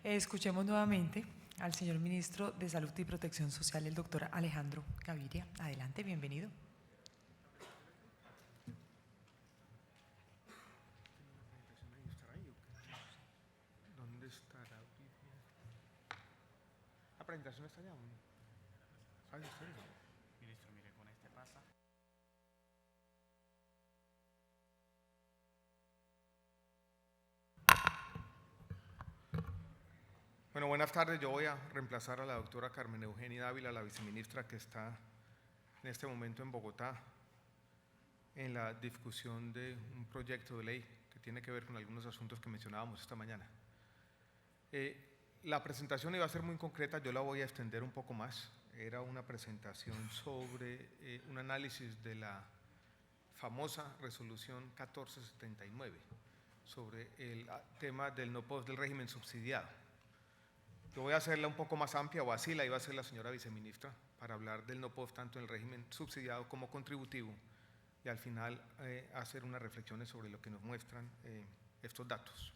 Escuchemos nuevamente al señor Ministro de Salud y Protección Social, el doctor Alejandro Gaviria. Adelante, bienvenido. ¿Dónde está la Biblia? ¿La presentación está allá o no? ¿Sabe usted? Ministro, mire, con este pasa. Bueno, buenas tardes. Yo voy a reemplazar a la doctora Carmen Eugenia Dávila, la viceministra que está en este momento en Bogotá en la discusión de un proyecto de ley que tiene que ver con algunos asuntos que mencionábamos esta mañana. La presentación iba a ser muy concreta, yo la voy a extender un poco más. Era una presentación sobre un análisis de la famosa resolución 1479 sobre el tema del no post del régimen subsidiado. Yo voy a hacerla un poco más amplia, o así la iba a hacer la señora viceministra, para hablar del no post tanto en el régimen subsidiado como contributivo y al final hacer unas reflexiones sobre lo que nos muestran estos datos.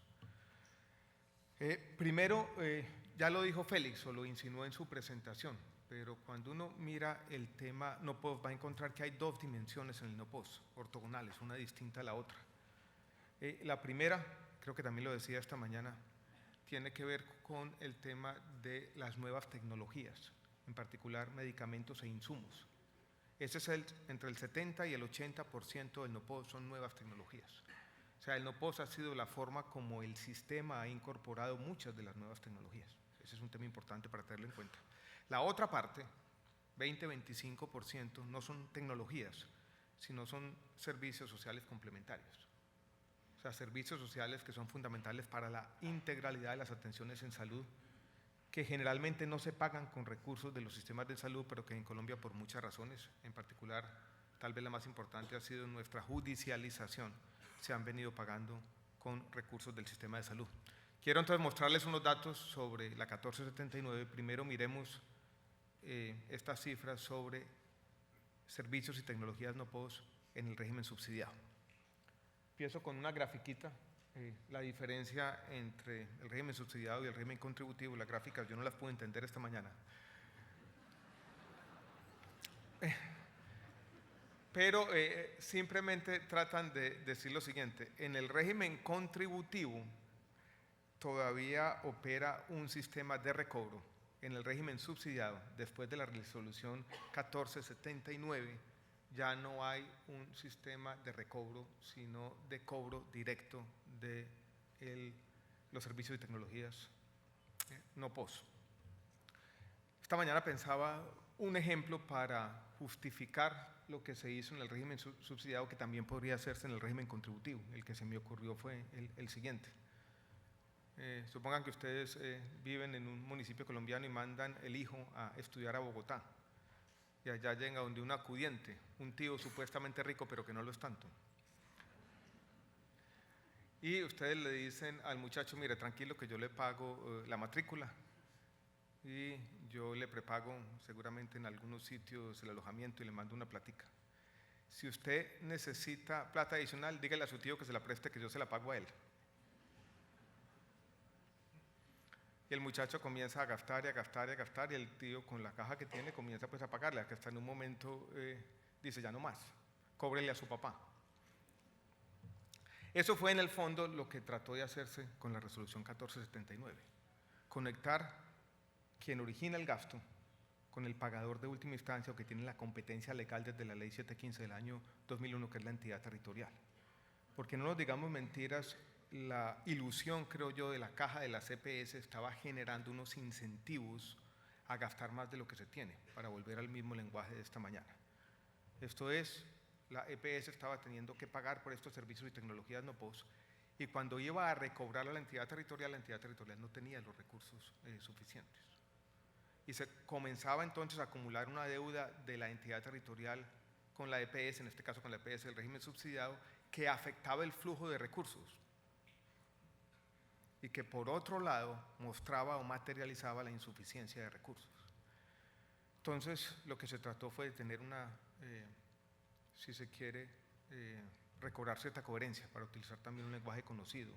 Primero, ya lo dijo Félix o lo insinuó en su presentación, pero cuando uno mira el tema no post va a encontrar que hay dos dimensiones en el no post, ortogonales, una distinta a la otra. La primera, creo que también lo decía esta mañana, tiene que ver con el tema de las nuevas tecnologías, en particular medicamentos e insumos. Ese es entre el 70 y el 80% del no post son nuevas tecnologías. O sea, el no post ha sido la forma como el sistema ha incorporado muchas de las nuevas tecnologías. Ese es un tema importante para tenerlo en cuenta. La otra parte, 20-25%, no son tecnologías, sino son servicios sociales complementarios. O sea, servicios sociales que son fundamentales para la integralidad de las atenciones en salud, que generalmente no se pagan con recursos de los sistemas de salud, pero que en Colombia por muchas razones, en particular, tal vez la más importante ha sido nuestra judicialización, se han venido pagando con recursos del sistema de salud. Quiero entonces mostrarles unos datos sobre la 1479. Primero miremos estas cifras sobre servicios y tecnologías no post en el régimen subsidiado. Empiezo con una grafiquita, la diferencia entre el régimen subsidiado y el régimen contributivo. Las gráficas yo no las pude entender esta mañana. Pero simplemente tratan de decir lo siguiente: en el régimen contributivo todavía opera un sistema de recobro. En el régimen subsidiado, después de la resolución 1479, ya no hay un sistema de recobro, sino de cobro directo de los servicios y tecnologías no post. Esta mañana pensaba un ejemplo para justificar lo que se hizo en el régimen subsidiado, que también podría hacerse en el régimen contributivo. El que se me ocurrió fue el siguiente. Supongan que ustedes viven en un municipio colombiano y mandan el hijo a estudiar a Bogotá, y allá llega donde un acudiente, un tío supuestamente rico pero que no lo es tanto, y ustedes le dicen al muchacho: mire, tranquilo que yo le pago la matrícula y yo le prepago seguramente en algunos sitios el alojamiento y le mando una platica. Si usted necesita plata adicional, dígale a su tío que se la preste, que yo se la pago a él. Y el muchacho comienza a gastar y a gastar y a gastar, y el tío con la caja que tiene comienza pues a pagarle, hasta que hasta en un momento dice: ya no más, cóbrele a su papá. Eso fue en el fondo lo que trató de hacerse con la resolución 1479, conectar quien origina el gasto con el pagador de última instancia, o que tiene la competencia legal desde la ley 715 del año 2001, que es la entidad territorial. Porque no nos digamos mentiras, la ilusión, creo yo, de la caja de las EPS estaba generando unos incentivos a gastar más de lo que se tiene, para volver al mismo lenguaje de esta mañana. Esto es, la EPS estaba teniendo que pagar por estos servicios y tecnologías no post, y cuando iba a recobrar a la entidad territorial no tenía los recursos suficientes. Y se comenzaba entonces a acumular una deuda de la entidad territorial con la EPS, en este caso con la EPS del régimen subsidiado, que afectaba el flujo de recursos y que por otro lado mostraba o materializaba la insuficiencia de recursos. Entonces lo que se trató fue de tener una, si se quiere, recobrar cierta coherencia, para utilizar también un lenguaje conocido,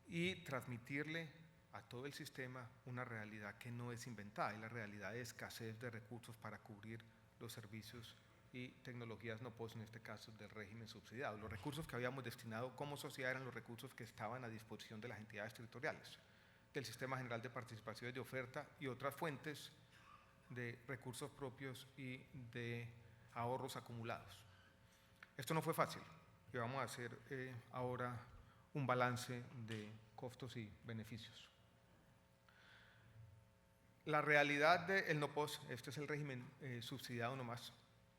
y transmitirle a todo el sistema una realidad que no es inventada, y la realidad de escasez de recursos para cubrir los servicios y tecnologías no POS, en este caso del régimen subsidiado. Los recursos que habíamos destinado como sociedad eran los recursos que estaban a disposición de las entidades territoriales, del Sistema General de Participaciones de Oferta y otras fuentes de recursos propios y de ahorros acumulados. Esto no fue fácil y vamos a hacer ahora un balance de costos y beneficios. La realidad del no POS, este es el régimen subsidiado nomás,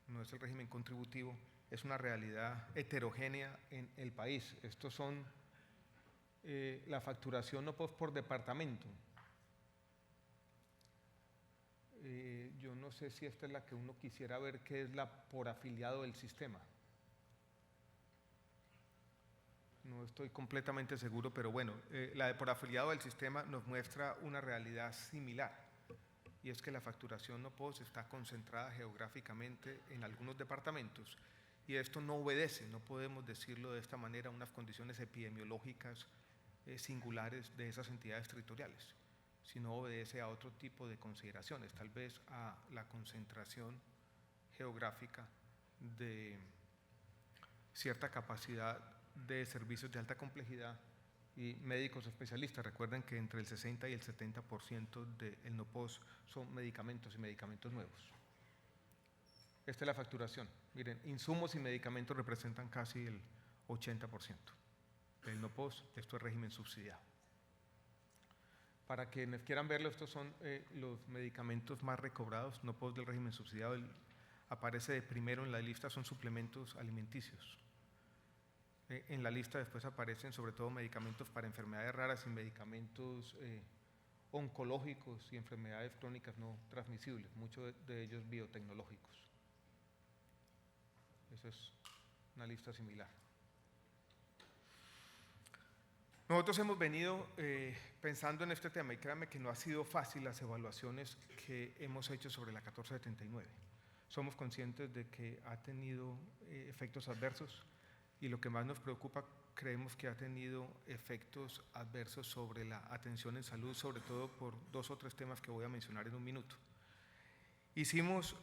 no es el régimen contributivo, es una realidad heterogénea en el país. Estos son la facturación no POS por departamento. Yo no sé si esta es la que uno quisiera ver, que es la por afiliado del sistema. No estoy completamente seguro, pero bueno, la de por afiliado del sistema nos muestra una realidad similar, y es que la facturación no POS está concentrada geográficamente en algunos departamentos, y esto no obedece, no podemos decirlo de esta manera, a unas condiciones epidemiológicas singulares de esas entidades territoriales, sino obedece a otro tipo de consideraciones, tal vez a la concentración geográfica de cierta capacidad de servicios de alta complejidad y médicos especialistas. Recuerden que entre el 60 y el 70% del no POS son medicamentos y medicamentos nuevos. Esta es la facturación. Miren, insumos y medicamentos representan casi el 80% del no POS. Esto es régimen subsidiado. Para quienes quieran verlo, estos son los medicamentos más recobrados, no POS del régimen subsidiado. Aparece de primero en la lista, son suplementos alimenticios. En la lista después aparecen sobre todo medicamentos para enfermedades raras y medicamentos oncológicos y enfermedades crónicas no transmisibles, muchos de ellos biotecnológicos. Esa es una lista similar. Nosotros hemos venido pensando en este tema, y créanme que no ha sido fácil las evaluaciones que hemos hecho sobre la 1479. Somos conscientes de que ha tenido efectos adversos, y lo que más nos preocupa, creemos que ha tenido efectos adversos sobre la atención en salud, sobre todo por 2 o 3 temas que voy a mencionar en un minuto. Hicimos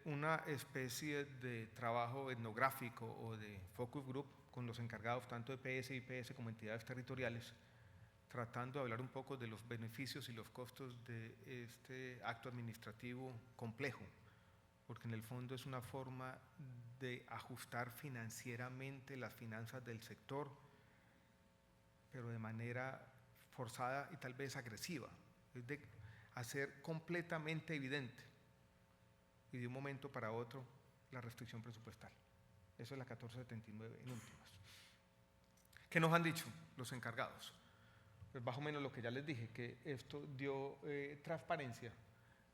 una especie de trabajo etnográfico o de focus group con los encargados tanto de PS y IPS como entidades territoriales, tratando de hablar un poco de los beneficios y los costos de este acto administrativo complejo, porque en el fondo es una forma de ajustar financieramente las finanzas del sector, pero de manera forzada y tal vez agresiva, es de hacer completamente evidente y de un momento para otro la restricción presupuestal. Eso es la 1479 en últimas. ¿Qué nos han dicho los encargados? Pues más o menos lo que ya les dije, que esto dio transparencia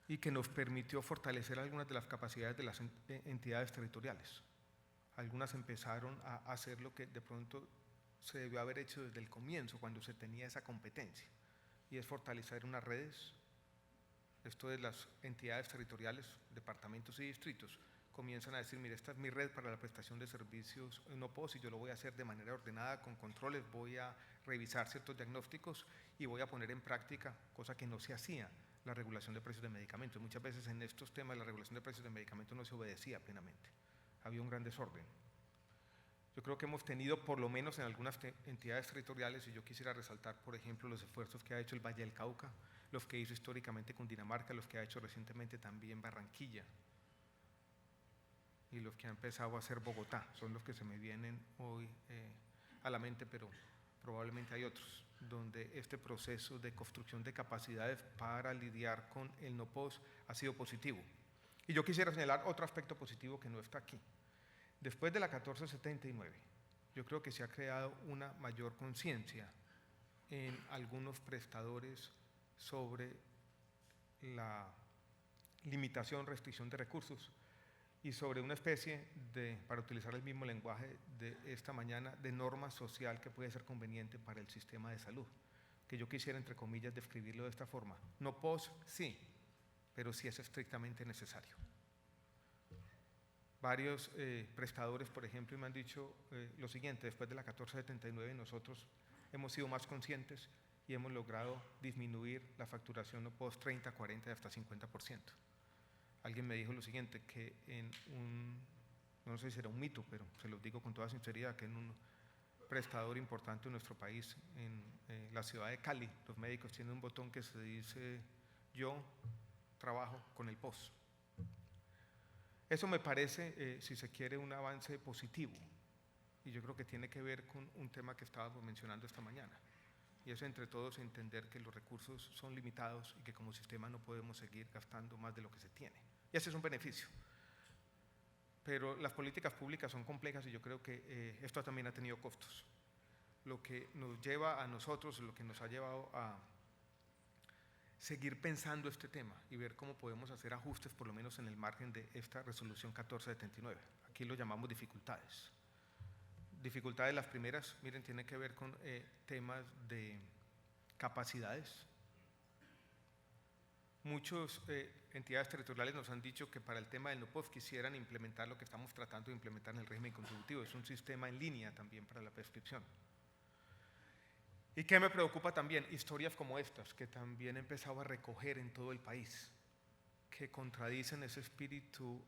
y que nos permitió fortalecer algunas de las capacidades de las entidades territoriales. Algunas empezaron a hacer lo que de pronto se debió haber hecho desde el comienzo, cuando se tenía esa competencia, y es fortalecer unas redes. Esto de las entidades territoriales, departamentos y distritos, comienzan a decir, mire, esta es mi red para la prestación de servicios no POS, y yo lo voy a hacer de manera ordenada, con controles, voy a revisar ciertos diagnósticos y voy a poner en práctica, cosa que no se hacía, la regulación de precios de medicamentos. Muchas veces en estos temas la regulación de precios de medicamentos no se obedecía plenamente, había un gran desorden. Yo creo que hemos tenido, por lo menos en algunas entidades territoriales, y yo quisiera resaltar, por ejemplo, los esfuerzos que ha hecho el Valle del Cauca, los que hizo históricamente Cundinamarca, los que ha hecho recientemente también Barranquilla, y los que ha empezado a hacer Bogotá, son los que se me vienen hoy a la mente, pero probablemente hay otros, donde este proceso de construcción de capacidades para lidiar con el no POS ha sido positivo. Y yo quisiera señalar otro aspecto positivo que no está aquí. Después de la 1479, yo creo que se ha creado una mayor conciencia en algunos prestadores sobre la limitación, restricción de recursos, y sobre una especie de, para utilizar el mismo lenguaje de esta mañana, de norma social que puede ser conveniente para el sistema de salud, que yo quisiera, entre comillas, describirlo de esta forma. No POS, sí, pero sí es estrictamente necesario. Varios prestadores, por ejemplo, me han dicho lo siguiente: después de la 1479 nosotros hemos sido más conscientes y hemos logrado disminuir la facturación no post 30, 40 y hasta 50%. Alguien me dijo lo siguiente, que no sé si era un mito, pero se lo digo con toda sinceridad, que en un prestador importante en nuestro país, en la ciudad de Cali, los médicos tienen un botón que se dice: yo trabajo con el POS. Eso me parece, si se quiere, un avance positivo, y yo creo que tiene que ver con un tema que estábamos mencionando esta mañana, y es entre todos entender que los recursos son limitados y que como sistema no podemos seguir gastando más de lo que se tiene, y ese es un beneficio. Pero las políticas públicas son complejas y yo creo que esto también ha tenido costos. Lo que nos lleva a nosotros, lo que nos ha llevado a seguir pensando este tema y ver cómo podemos hacer ajustes, por lo menos en el margen de esta resolución 1479. Aquí lo llamamos dificultades. Dificultades, las primeras, miren, tienen que ver con temas de capacidades. Muchas entidades territoriales nos han dicho que para el tema del NOPOS quisieran implementar lo que estamos tratando de implementar en el régimen contributivo. Es un sistema en línea también para la prescripción. ¿Y qué me preocupa también? Historias como estas, que también he empezado a recoger en todo el país, que contradicen ese espíritu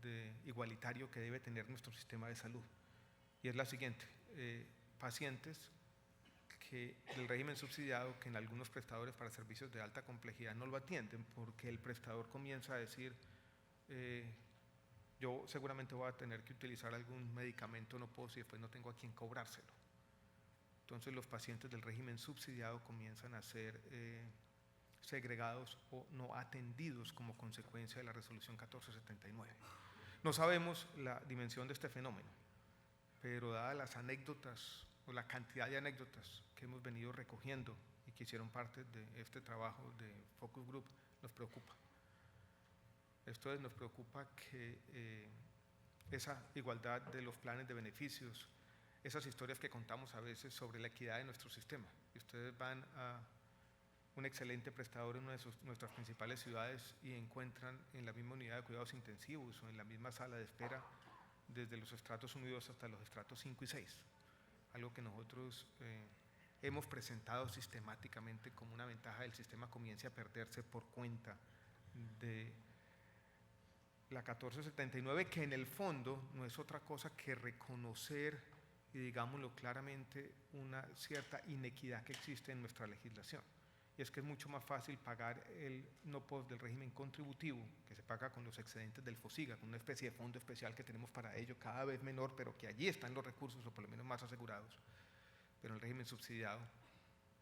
de igualitario que debe tener nuestro sistema de salud. Y es la siguiente: pacientes que del régimen subsidiado, que en algunos prestadores para servicios de alta complejidad no lo atienden porque el prestador comienza a decir: yo seguramente voy a tener que utilizar algún medicamento, no puedo, si después no tengo a quién cobrárselo. Entonces los pacientes del régimen subsidiado comienzan a ser segregados o no atendidos como consecuencia de la resolución 1479. No sabemos la dimensión de este fenómeno, pero dadas las anécdotas o la cantidad de anécdotas que hemos venido recogiendo y que hicieron parte de este trabajo de Focus Group, nos preocupa. Esto es, nos preocupa que esa igualdad de los planes de beneficios, esas historias que contamos a veces sobre la equidad de nuestro sistema. Y ustedes van a un excelente prestador en una de nuestras principales ciudades y encuentran en la misma unidad de cuidados intensivos o en la misma sala de espera desde los estratos 1 y 2 hasta los estratos 5 y 6. Algo que nosotros hemos presentado sistemáticamente como una ventaja del sistema, comience a perderse por cuenta de la 1479, que en el fondo no es otra cosa que reconocer, y digámoslo claramente, una cierta inequidad que existe en nuestra legislación. Y es que es mucho más fácil pagar el NOPOS del régimen contributivo, que se paga con los excedentes del FOSIGA, con una especie de fondo especial que tenemos para ello, cada vez menor, pero que allí están los recursos, o por lo menos más asegurados. Pero el régimen subsidiado,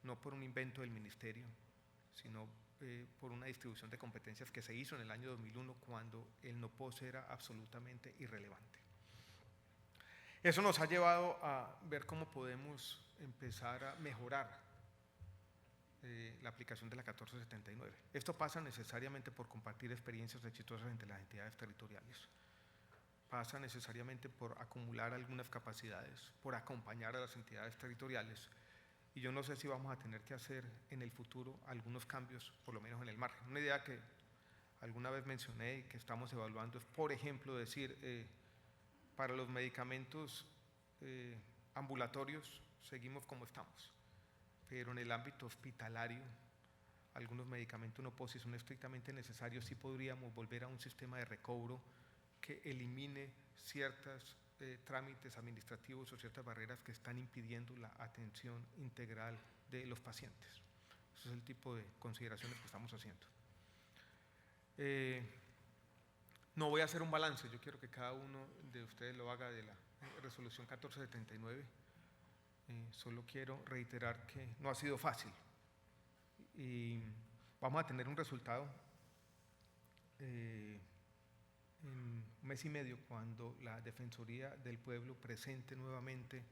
no por un invento del ministerio, sino por una distribución de competencias que se hizo en el año 2001, cuando el NOPOS era absolutamente irrelevante. Eso nos ha llevado a ver cómo podemos empezar a mejorar la aplicación de la 1479. Esto pasa necesariamente por compartir experiencias exitosas entre las entidades territoriales. Pasa necesariamente por acumular algunas capacidades, por acompañar a las entidades territoriales. Y yo no sé si vamos a tener que hacer en el futuro algunos cambios, por lo menos en el margen. Una idea que alguna vez mencioné y que estamos evaluando es, por ejemplo, decir, para los medicamentos ambulatorios seguimos como estamos, pero en el ámbito hospitalario, algunos medicamentos no POS, si son estrictamente necesarios, sí podríamos volver a un sistema de recobro que elimine ciertos trámites administrativos o ciertas barreras que están impidiendo la atención integral de los pacientes. Ese es el tipo de consideraciones que estamos haciendo. No voy a hacer un balance, yo quiero que cada uno de ustedes lo haga de la resolución 1479. Solo quiero reiterar que no ha sido fácil y vamos a tener un resultado en un mes y medio, cuando la Defensoría del Pueblo presente nuevamente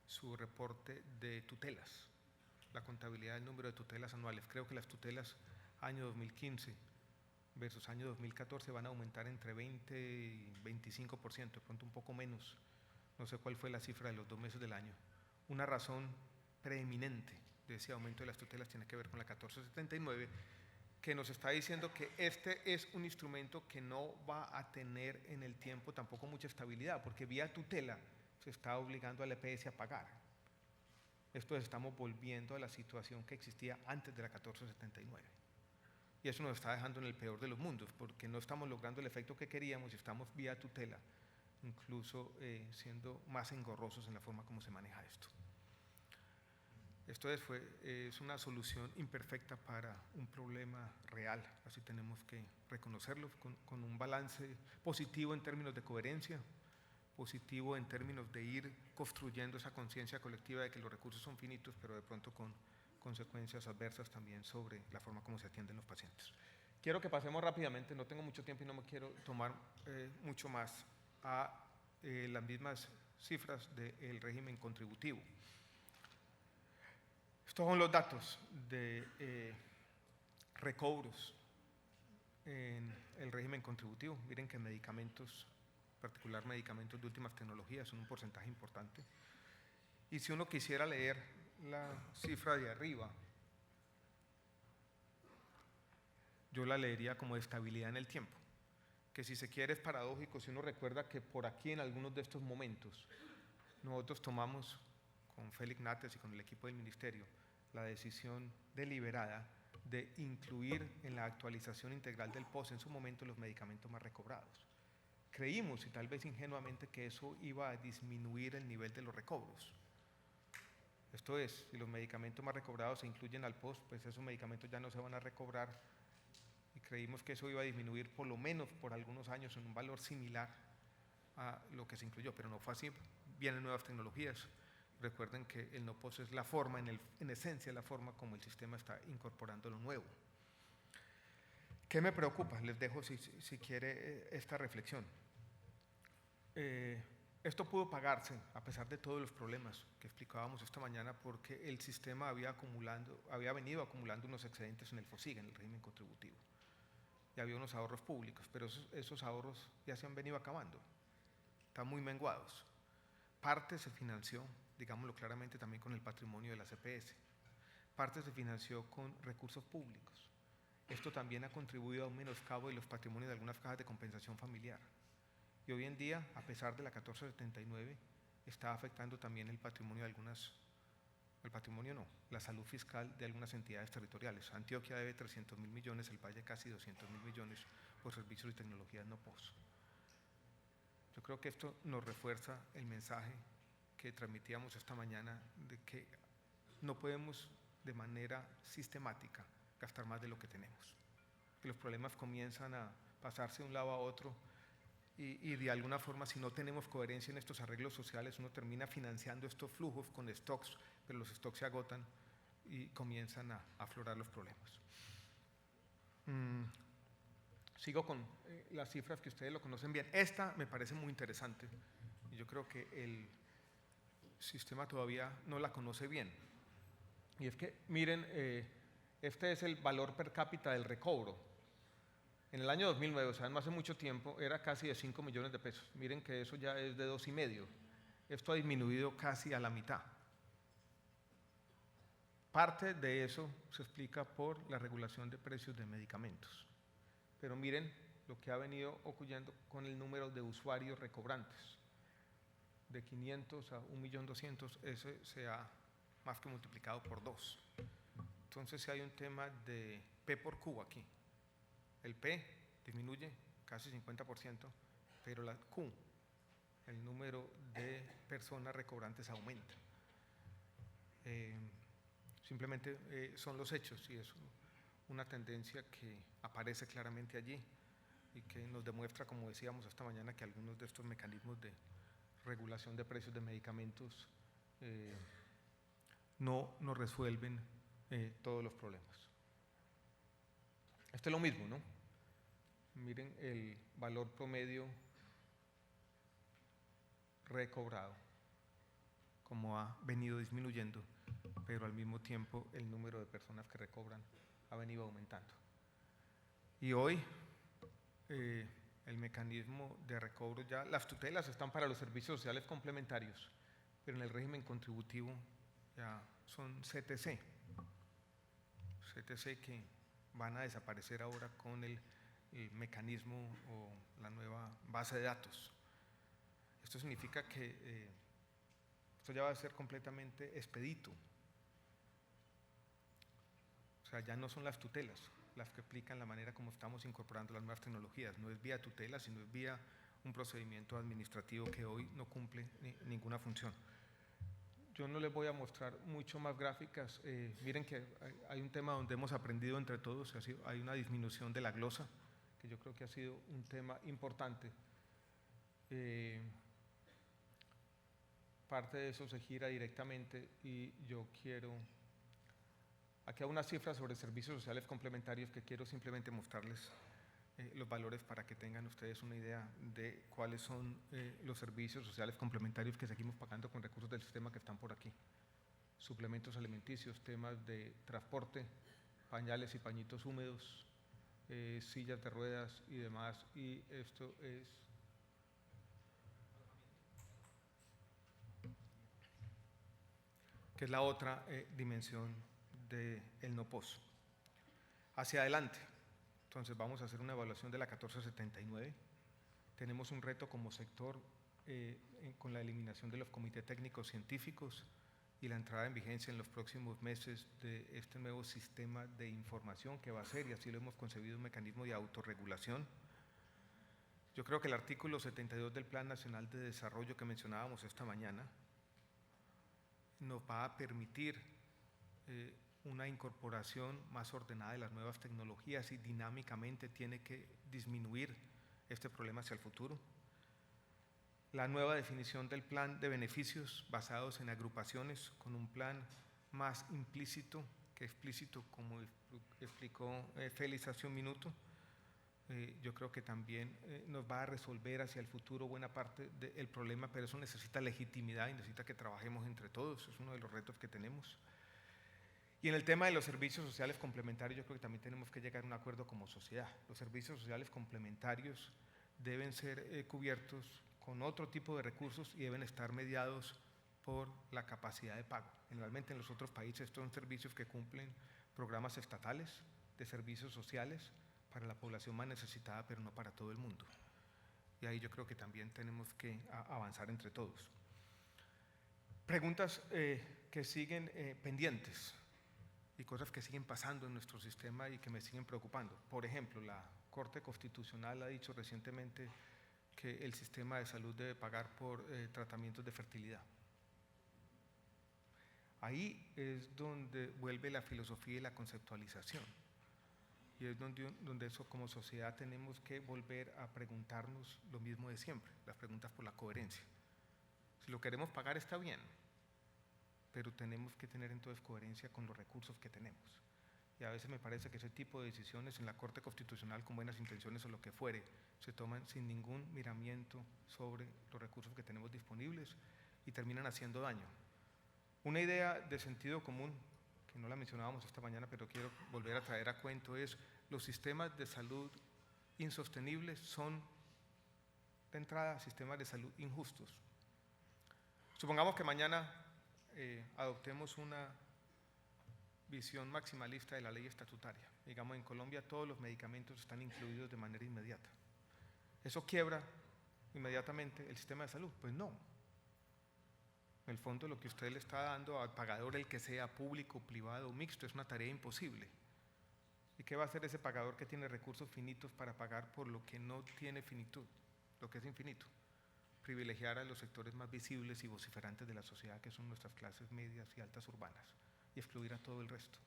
su reporte de tutelas, la contabilidad del número de tutelas anuales. Creo que las tutelas año 2015 versus año 2014 van a aumentar entre 20 y 25%, de pronto un poco menos, no sé cuál fue la cifra de los 2 meses del año. Una razón preeminente de ese aumento de las tutelas tiene que ver con la 1479, que nos está diciendo que este es un instrumento que no va a tener en el tiempo tampoco mucha estabilidad, porque vía tutela se está obligando al EPS a pagar. Esto estamos volviendo a la situación que existía antes de la 1479. Y eso nos está dejando en el peor de los mundos, porque no estamos logrando el efecto que queríamos y estamos vía tutela, incluso siendo más engorrosos en la forma como se maneja esto. Esto es una solución imperfecta para un problema real, así tenemos que reconocerlo, con un balance positivo en términos de coherencia, positivo en términos de ir construyendo esa conciencia colectiva de que los recursos son finitos, pero de pronto con consecuencias adversas también sobre la forma como se atienden los pacientes. Quiero que pasemos rápidamente, no tengo mucho tiempo y no me quiero tomar mucho más, a las mismas cifras del régimen contributivo. Estos son los datos de recobros en el régimen contributivo. Miren que medicamentos, en particular medicamentos de últimas tecnologías, son un porcentaje importante. Y si uno quisiera leer la cifra de arriba, yo la leería como estabilidad en el tiempo, que si se quiere es paradójico si uno recuerda que por aquí en algunos de estos momentos nosotros tomamos con Félix Nates y con el equipo del ministerio la decisión deliberada de incluir en la actualización integral del POS en su momento los medicamentos más recobrados. Creímos, y tal vez ingenuamente, que eso iba a disminuir el nivel de los recobros. Esto es, si los medicamentos más recobrados se incluyen al POS, pues esos medicamentos ya no se van a recobrar, y creímos que eso iba a disminuir por lo menos por algunos años en un valor similar a lo que se incluyó, pero no fue así. Vienen nuevas tecnologías. Recuerden que el no-POS es la forma, en esencia, la forma como el sistema está incorporando lo nuevo. ¿Qué me preocupa? Les dejo, si quiere, esta reflexión. Esto pudo pagarse, a pesar de todos los problemas que explicábamos esta mañana, porque el sistema había venido acumulando unos excedentes en el FOSIG, en el régimen contributivo. Y había unos ahorros públicos, pero esos ahorros ya se han venido acabando. Están muy menguados. Parte se financió, digámoslo claramente, también con el patrimonio de la CPS. Parte se financió con recursos públicos. Esto también ha contribuido a un menoscabo de los patrimonios de algunas cajas de compensación familiar. Y hoy en día, a pesar de la 1479, está afectando también el patrimonio de la salud fiscal de algunas entidades territoriales. Antioquia debe 300.000 millones, el Valle casi 200.000 millones por servicios y tecnologías no POS. Yo creo que esto nos refuerza el mensaje que transmitíamos esta mañana de que no podemos de manera sistemática gastar más de lo que tenemos. Que los problemas comienzan a pasarse de un lado a otro y de alguna forma, si no tenemos coherencia en estos arreglos sociales, uno termina financiando estos flujos con stocks, pero los stocks se agotan y comienzan a aflorar los problemas. Sigo con las cifras que ustedes lo conocen bien. Esta me parece muy interesante y yo creo que el sistema todavía no la conoce bien. Y es que, miren, este es el valor per cápita del recobro. En el año 2009, o sea, no hace mucho tiempo, era casi de 5 millones de pesos. Miren que eso ya es de 2,5. Esto ha disminuido casi a la mitad. Parte de eso se explica por la regulación de precios de medicamentos. Pero miren lo que ha venido ocurriendo con el número de usuarios recobrantes. De 500 a 1.200.000, ese se ha más que multiplicado por 2. Entonces, si hay un tema de P por Q aquí. El P disminuye casi 50%, pero la Q, el número de personas recobrantes, aumenta. Simplemente son los hechos y es una tendencia que aparece claramente allí y que nos demuestra, como decíamos esta mañana, que algunos de estos mecanismos de regulación de precios de medicamentos no resuelven todos los problemas. Esto es lo mismo, ¿no? Miren el valor promedio recobrado, como ha venido disminuyendo, pero al mismo tiempo el número de personas que recobran ha venido aumentando. Y hoy el mecanismo de recobro ya, las tutelas están para los servicios sociales complementarios, pero en el régimen contributivo ya son CTC que van a desaparecer ahora con el mecanismo o la nueva base de datos. Esto significa que esto ya va a ser completamente expedito O sea, ya no son las tutelas las que explican la manera como estamos incorporando las nuevas tecnologías. No es vía tutela, sino es vía un procedimiento administrativo que hoy no cumple ninguna función. Yo no les voy a mostrar mucho más gráficas. Miren que hay un tema donde hemos aprendido entre todos, hay una disminución de la glosa, que yo creo que ha sido un tema importante. Parte de eso se gira directamente y yo quiero… Aquí hay unas cifras sobre servicios sociales complementarios que quiero simplemente mostrarles los valores para que tengan ustedes una idea de cuáles son los servicios sociales complementarios que seguimos pagando con recursos del sistema que están por aquí. Suplementos alimenticios, temas de transporte, pañales y pañitos húmedos, sillas de ruedas y demás. Y esto es… que es la otra dimensión del NOPOS. Hacia adelante, entonces vamos a hacer una evaluación de la 1479. Tenemos un reto como sector con la eliminación de los comités técnicos científicos y la entrada en vigencia en los próximos meses de este nuevo sistema de información que va a ser, y así lo hemos concebido, un mecanismo de autorregulación. Yo creo que el artículo 72 del Plan Nacional de Desarrollo que mencionábamos esta mañana nos va a permitir una incorporación más ordenada de las nuevas tecnologías y dinámicamente tiene que disminuir este problema hacia el futuro. La nueva definición del plan de beneficios basados en agrupaciones con un plan más implícito que explícito, como explicó Félix hace un minuto. Yo creo que también nos va a resolver hacia el futuro buena parte del problema, pero eso necesita legitimidad y necesita que trabajemos entre todos, es uno de los retos que tenemos. Y en el tema de los servicios sociales complementarios, yo creo que también tenemos que llegar a un acuerdo como sociedad. Los servicios sociales complementarios deben ser cubiertos con otro tipo de recursos y deben estar mediados por la capacidad de pago. Generalmente en los otros países estos son servicios que cumplen programas estatales de servicios sociales para la población más necesitada, pero no para todo el mundo. Y ahí yo creo que también tenemos que avanzar entre todos. Preguntas que siguen pendientes y cosas que siguen pasando en nuestro sistema y que me siguen preocupando. Por ejemplo, la Corte Constitucional ha dicho recientemente que el sistema de salud debe pagar por tratamientos de fertilidad. Ahí es donde vuelve la filosofía y la conceptualización. Y es donde eso como sociedad tenemos que volver a preguntarnos lo mismo de siempre, las preguntas por la coherencia. Si lo queremos pagar está bien, pero tenemos que tener entonces coherencia con los recursos que tenemos. Y a veces me parece que ese tipo de decisiones en la Corte Constitucional, con buenas intenciones o lo que fuere, se toman sin ningún miramiento sobre los recursos que tenemos disponibles y terminan haciendo daño. Una idea de sentido común, que no la mencionábamos esta mañana, pero quiero volver a traer a cuento, es los sistemas de salud insostenibles son, de entrada, sistemas de salud injustos. Supongamos que mañana adoptemos una visión maximalista de la ley estatutaria. Digamos, en Colombia todos los medicamentos están incluidos de manera inmediata. ¿Eso quiebra inmediatamente el sistema de salud? Pues no. En el fondo lo que usted le está dando al pagador, el que sea público, privado o mixto, es una tarea imposible. ¿Y qué va a hacer ese pagador que tiene recursos finitos para pagar por lo que no tiene finitud, lo que es infinito? Privilegiar a los sectores más visibles y vociferantes de la sociedad, que son nuestras clases medias y altas urbanas, y excluir a todo el resto.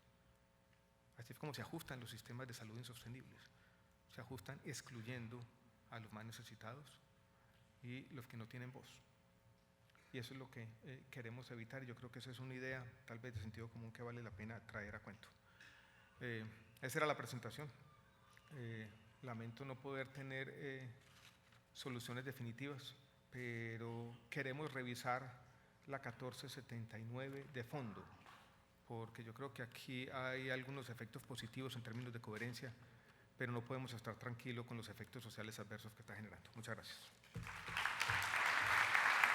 Así es como se ajustan los sistemas de salud insostenibles. Se ajustan excluyendo a los más necesitados y los que no tienen voz. Y eso es lo que queremos evitar. Yo creo que esa es una idea tal vez de sentido común que vale la pena traer a cuento. Esa era la presentación. Lamento no poder tener soluciones definitivas, pero queremos revisar la 1479 de fondo, porque yo creo que aquí hay algunos efectos positivos en términos de coherencia, pero no podemos estar tranquilos con los efectos sociales adversos que está generando. Muchas gracias.